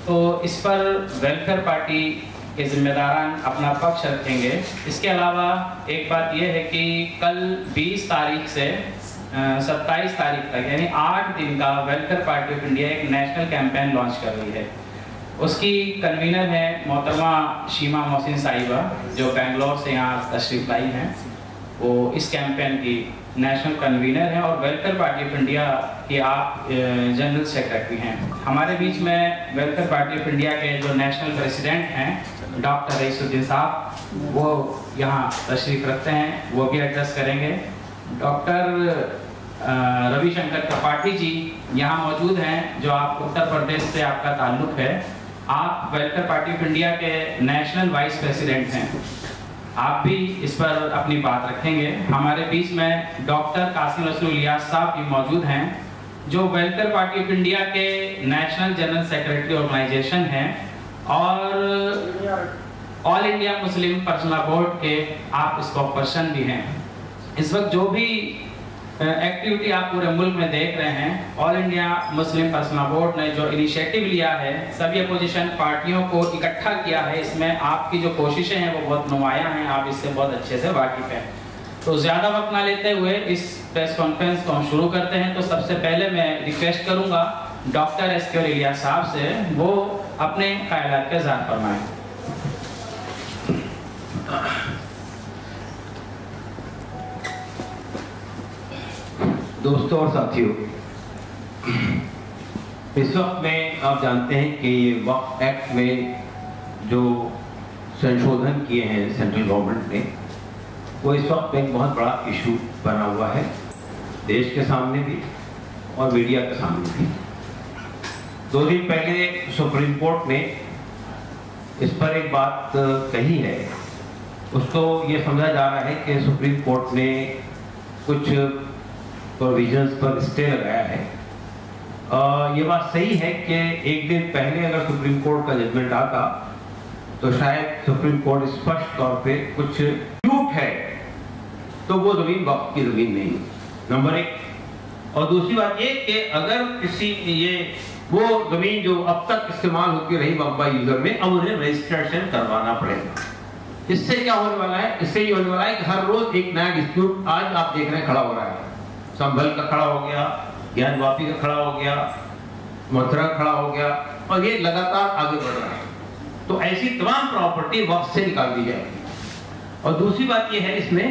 तो इस पर वेलफेयर पार्टी के जिम्मेदारान अपना पक्ष रखेंगे। इसके अलावा एक बात यह है कि कल 20 तारीख से 27 तारीख तक यानी 8 दिन का वेलफेयर पार्टी ऑफ इंडिया एक नेशनल कैंपेन लॉन्च कर रही है। उसकी कन्वीनर है मोहतरमा शीमा मोहसिन साहिबा, जो बेंगलोर से यहाँ तशरीफ लाई हैं। वो इस कैंपेन की नेशनल कन्वीनर हैं और वेलफेयर पार्टी ऑफ इंडिया की आप जनरल सेक्रेटरी हैं। हमारे बीच में वेलफेयर पार्टी ऑफ इंडिया के जो नेशनल प्रेसिडेंट हैं डॉक्टर रईसुद्दीन साहब, वो यहाँ तशरीफ रखते हैं, वो भी एड्रेस करेंगे। डॉक्टर रविशंकर त्रिपाठी जी यहाँ मौजूद हैं, जो आप उत्तर प्रदेश से आपका ताल्लुक है। आप वेलफेयर पार्टी ऑफ इंडिया के नेशनल वाइस प्रेसिडेंट हैं, आप भी इस पर अपनी बात रखेंगे। हमारे बीच में डॉक्टर कासिम रसूल इलियास साहब भी मौजूद हैं, जो वेलफेयर पार्टी ऑफ इंडिया के नेशनल जनरल सेक्रेटरी ऑर्गेनाइजेशन हैं और all India Muslim personal board के आप स्पोक्सपर्सन भी हैं। इस वक्त जो भी एक्टिविटी आप पूरे मुल्क में देख रहे हैं, all India Muslim personal board ने जो इनिशिएटिव लिया है, सभी अपोजिशन पार्टियों को इकट्ठा किया है, इसमें आपकी जो कोशिशें हैं वो बहुत नुमायां हैं, आप इससे बहुत अच्छे से वाकिफ हैं। तो ज़्यादा वक्त ना लेते हुए इस प्रेस कॉन्फ्रेंस को हम शुरू करते हैं। तो सबसे पहले मैं रिक्वेस्ट करूँगा डॉक्टर SK इलियास साहब से, वो अपने ख्यालात का इज़हार फरमाएं। दोस्तों और साथियों, इस वक्त में आप जानते हैं कि वक्फ एक्ट में जो संशोधन किए हैं सेंट्रल गवर्नमेंट ने, वो इस वक्त एक बहुत बड़ा इशू बना हुआ है, देश के सामने भी और मीडिया के सामने भी। 2 दिन पहले सुप्रीम कोर्ट ने इस पर एक बात कही है। उसको ये समझा जा रहा है कि सुप्रीम कोर्ट ने कुछ प्रोविजंस पर स्टे लगाया है। ये बात सही है कि एक दिन पहले अगर सुप्रीम कोर्ट का जजमेंट आता तो शायद सुप्रीम कोर्ट स्पष्ट तौर पे कुछ झूठ है, तो वो जमीन वक्फ की जमीन नहीं, नंबर 1। और दूसरी बात ये कि अगर किसी वो जमीन जो अब तक इस्तेमाल होती रही वक्फ यूजर में, अब उन्हें रजिस्ट्रेशन करवाना पड़ेगा। इससे क्या होने वाला है? इससे ये होने वाला है कि हर रोज एक नया डिस्प्यूट आज आप देख रहे हैं खड़ा हो रहा है। संभल का खड़ा हो गया, ज्ञान वापी का खड़ा हो गया, मथुरा खड़ा हो गया, और ये लगातार आगे बढ़ रहा है। तो ऐसी तमाम प्रॉपर्टी वक्फ से निकाल दी जाएगी। और दूसरी बात ये है इसमें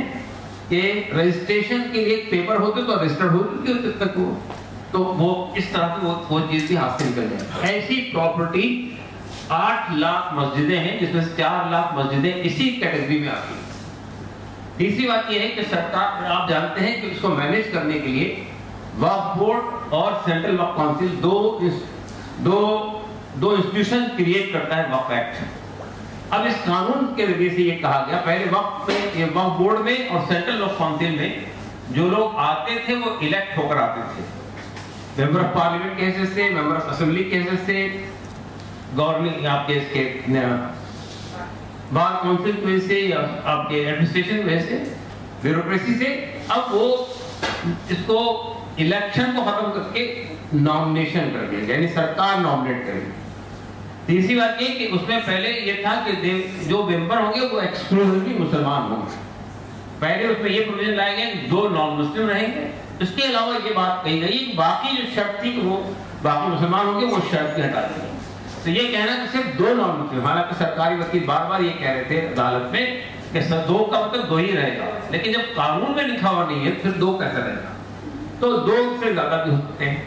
कि रजिस्ट्रेशन के लिए पेपर होते तो रजिस्टर्ड होते तक वो, तो वो इस तरह की वो चीज भी हाथ से निकल जाए। ऐसी प्रॉपर्टी 8 लाख मस्जिदें हैं, जिसमें से 4 लाख मस्जिदें इसी कैटेगरी में आती है। तीसरी बात यह है कि सरकार, आप जानते हैं कि इसको मैनेज करने के लिए वक्फ बोर्ड और सेंट्रल वक्फ काउंसिल दो इंस्टीट्यूशन क्रिएट करता है वक्फ एक्ट। अब इस कानून के जरिए से ये कहा गया, पहले वक्फ बोर्ड में और सेंट्रल वक्फ काउंसिल में जो लोग आते थे वो इलेक्ट होकर आते थे, मेंबर ऑफ पार्लियामेंट के हैसियत से, मेंबर ऑफ असेंबली के हैसियत से, गवर्नमेंट आपके इसके बार काउंसिल की वजह से या आपके एडमिनिस्ट्रेशन की वजह से, ब्यूरोक्रेसी से। अब वो इसको इलेक्शन को खत्म करके नॉमिनेशन कर दिया, यानी सरकार नॉमिनेट करेगी। तीसरी बात ये कि उसमें पहले ये था कि जो मेंबर होंगे वो एक्सक्लूसिवली मुसलमान होंगे। पहले उसमें ये प्रोविजन लाए गए 2 नॉन मुस्लिम रहेंगे। इसके अलावा ये बात कही गई बाकी जो शर्त थी कि वो बाकी मुसलमान होंगे, वो शर्त भी हटा दी। तो ये कहना कि सिर्फ 2 नॉन मुस्लिम, हालांकि सरकारी वकील बार बार ये कह रहे थे अदालत में कि 2 का मतलब 2 ही रहेगा, लेकिन जब कानून में लिखा हुआ नहीं है फिर 2 कैसे रहेगा? तो 2 से ज्यादा भी हो सकते हैं।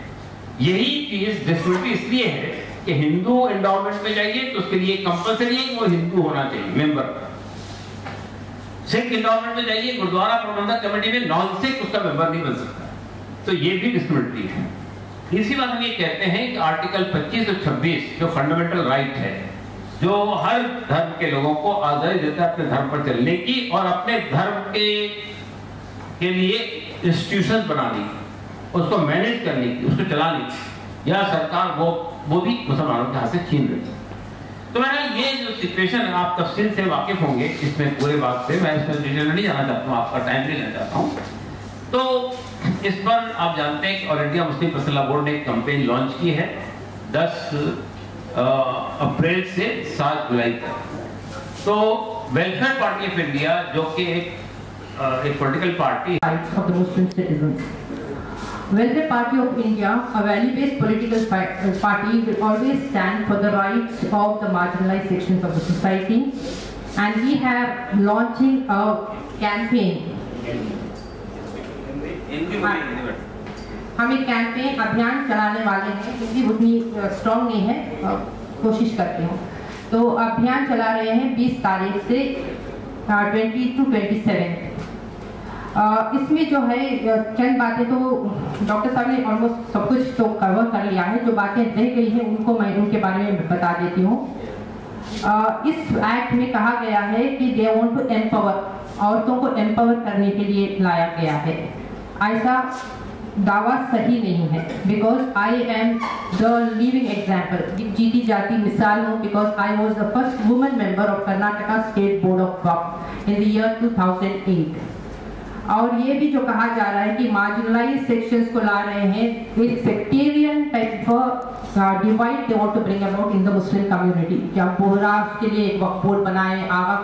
यही चीज डिस्ट्रिब्यूटी इसलिए है कि हिंदू एंडाउमेंट में जाइए तो उसके लिए कंपल्सरी है कि वो हिंदू होना चाहिए मेंबर। सिख एंडाउमेंट में जाइए, गुरुद्वारा प्रबंधक कमेटी में नॉन सिख उसका मेंबर नहीं बन सकता। तो ये भी डिस्ट्रिब्यूटी है। तीसरी बात हम ये कहते हैं कि आर्टिकल 25 और 26 जो फंडामेंटल राइट है, जो हर धर्म के लोगों को आजादी देता है अपने धर्म पर चलने की और अपने धर्म के लिए इंस्टीट्यूशन बनाने की, उसको मैनेज करने की, उसको चलाने की, या सरकार वो भी मुसलमानों के हाथ से छीन रही है। तो मैंने ये जो सिचुएशन है, आप तफसील से वाकिफ होंगे इसमें पूरे बात से, मैं इसमें डिटेल नहीं जाना चाहता हूँ, आपका टाइम नहीं लेना चाहता हूँ। तो इस पर आप जानते हैं कि all India Muslim personal board ने एक कैंपेन लॉन्च की है। 10 अप्रैल से 7 जुलाई तक। तो वेलफेयर पार्टी ऑफ इंडिया जो कि एक political party rights of the Muslim citizens. Welfare Party of India, a value-based political party, will always stand for the rights of the marginalized sections of the society, and we have launching a campaign. हम एक campaign अभियान चलाने वाले हैं, क्योंकि उतनी strong नहीं है, कोशिश करते हैं। तो अभियान चला रहे हैं 20 तारीख से 20 to 27। इसमें जो है चंद बातें तो डॉक्टर साहब ने ऑलमोस्ट सब कुछ तो कवर कर लिया है, जो बातें रह गई हैं उनको मैं उनके बारे में बता देती हूँ। इस एक्ट में कहा गया है कि दे वांट टू एम्पावर, औरतों को एम्पावर करने के लिए लाया गया है। ऐसा दावा सही नहीं है, because I am the living example, जीती जाती मिसाल हूँ, because I was the first women member of Karnataka state board of Waqf in the year 2008। और ये भी जो कहा जा रहा है कि मार्जिनलाइज सेक्शंस को ला रहे हैं, एक sectarian type of divide they want to bring about in the Muslim community. जब बोहरा के लिए एक वक्फ बोर्ड बनाए, आगा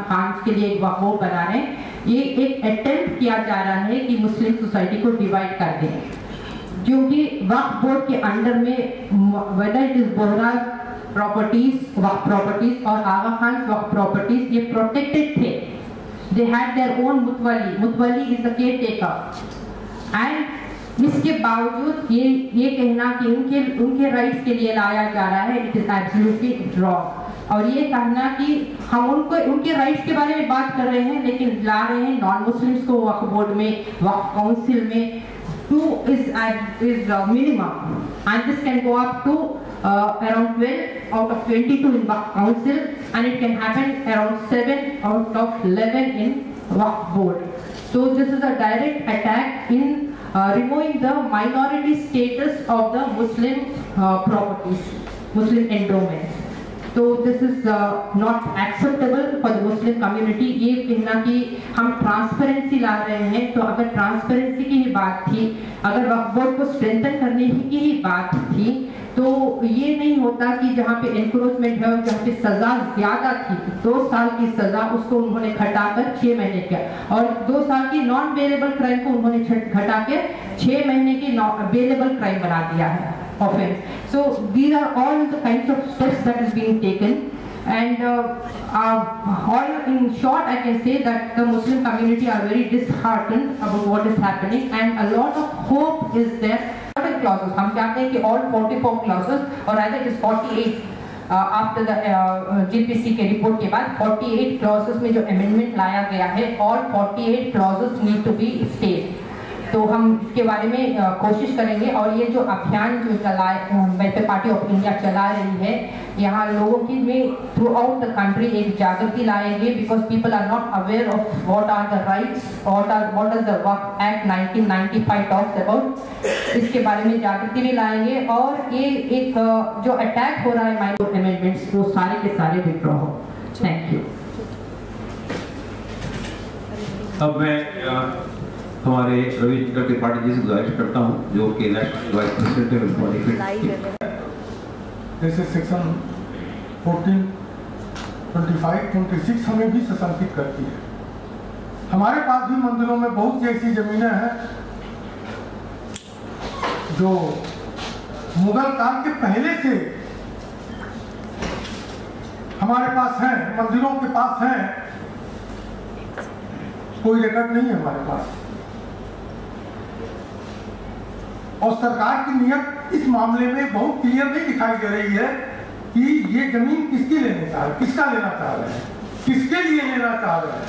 खान के लिए एक वक्फ बोर्ड बना रहे हैं, ये एक अटेम्प्ट किया जा रहा है कि मुस्लिम सोसाइटी को डिवाइड कर दें, क्योंकि वक्फ बोर्ड के अंडर में whether it is Bohra properties, Waqf properties और आगा खान वक्फ प्रॉपर्टीज, ये प्रोटेक्टेड थे। They had their own mutwali. Mutwali is the caretaker. And इसके बावजूद ये कहना कि उनके राइट्स के लिए लाया जा रहा है, इट इज एब्सोल्युटली रॉन्ग। और ये कहना कि हम उनके राइट्स के बारे में बात कर रहे हैं, लेकिन ला रहे हैं नॉन मुस्लिम्स को वक्फ बोर्ड में, वक्फ काउंसिल में। 2 is minimum, and this can go up to around 12 out of 22 in Waqf Council, and it can happen around 7 out of 11 in Waqf Board. So this is a direct attack in removing the minority status of the Muslim properties, Muslim endowments. So this is not acceptable for the Muslim community. ये कहना कि हम transparency ला रहे हैं, तो अगर transparency की ही बात थी, अगर वक्फ बोर्ड को स्ट्रेंथन करने की ही बात थी, तो ये नहीं होता कि जहाँ पे एनक्रोचमेंट है, जहाँ पे सजा ज्यादा थी, 2 साल की सजा, उसको उन्होंने घटाकर 6 महीने किया, और 2 साल की नॉन बेलेबल क्राइम को उन्होंने घटा के 6 महीने की बेलेबल क्राइम बना दिया है, offense. So these are all the kinds of steps that is being taken, and all in short I can say that the Muslim community are very disheartened about what is happening, and a lot of hope is there. Certain clauses, हम चाहते हैं कि all 44 clauses, or rather it is 48 after the JPC के report के बाद 48 clauses में जो amendment लाया गया है, all 48 clauses need to be stayed. तो हम इसके बारे में कोशिश करेंगे, और ये जो अभियान जो वेलफेयर पार्टी ऑफ इंडिया चला रही है, यहाँ लोगों की में थ्रू आउट द कंट्री एक जागृति लाएंगे, because people are not aware of what are the rights, what is the Waqf act 1995 talks about, इसके बारे में जागृति भी लाएंगे, और ये एक जो अटैक हो रहा है माइनॉरिटी अमेंडमेंट्स, वो सारे के सारे विड्रॉ हो। Thank you. अब मैं हमारे रविशंकर त्रिपाठी जी से गुजारिश करता हूँ, जो कि नेशनल वाइस प्रेसिडेंट है। जैसे सेक्शन 14, 25, 26 हमें भी सशंकित करती है। हमारे पास भी मंदिरों में बहुत सी ऐसी जमीनें हैं जो मुगल काल के पहले से हमारे पास हैं, मंदिरों के पास हैं, कोई रिकॉर्ड नहीं है हमारे पास। और सरकार की नीयत इस मामले में बहुत क्लियर नहीं दिखाई दे रही है कि ये जमीन किसकी लेने चाह रहे हैं, किसका लेना चाह रहे हैं, किसके लिए लेना चाह रहे हैं।